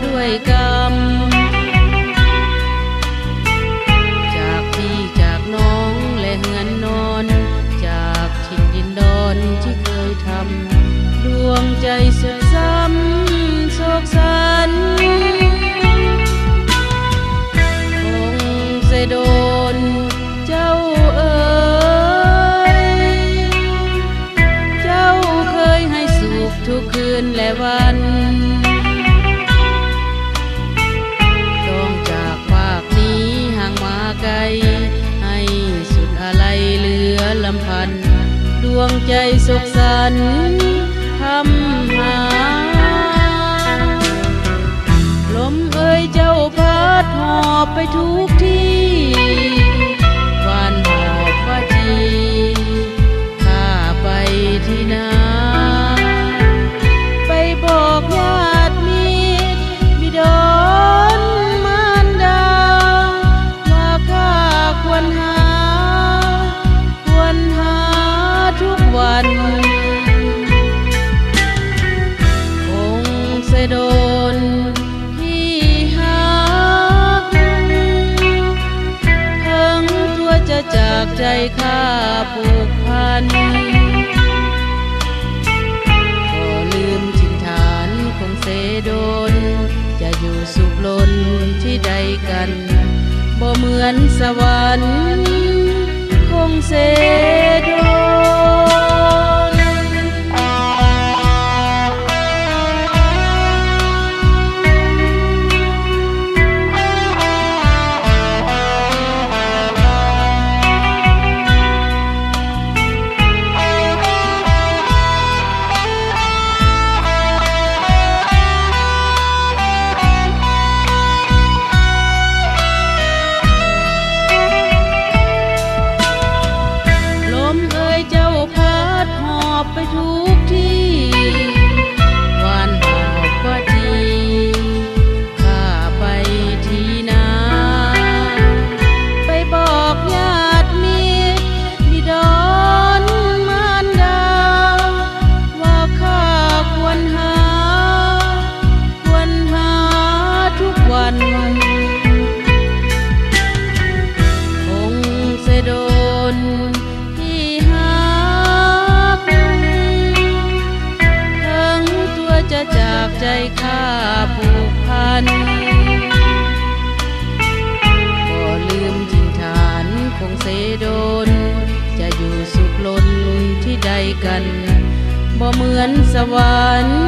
ด้วยกรรมจากพี่จากน้องและเหือนนอนจากถิ่นดินดอนที่เคยทำดวงใจสุดซ้ำโศกสันคงจะโดนเจ้าเอ๋ยเจ้าเคยให้สุขทุกคืนและวันต้องจากภาคนี้ห่างมาไกลให้สุดอะไรเหลือลำพันดวงใจสุขสันต์ทำหาลมเอ่ยเจ้าพัดหอบไปทุกที่วานหอบว่าจีข้าไปที่นาไปบอกญาติมิตรบิดรมารดาว่าข้าควรหาทุกวันคงจะโดนที่หักทั้งตัวจะจากใจข้าผูกพันก็ลืมถิ่นฐานคงเสโดนจะอยู่สุขล้นที่ใดกันบ่เหมือนสวรรค์คงเสโดไปทุกที่วานหอบว่าดีข้าไปที่นาไปบอกญาติมิตรบิดรมารดาว่าข้าควรหาทุกวันคงจะโดนจะจากใจข้าผูกพันก็ลืมถิ่นฐานคงเสโดนจะอยู่สุขล้นที่ใดกันบ่เหมือนสวรรค์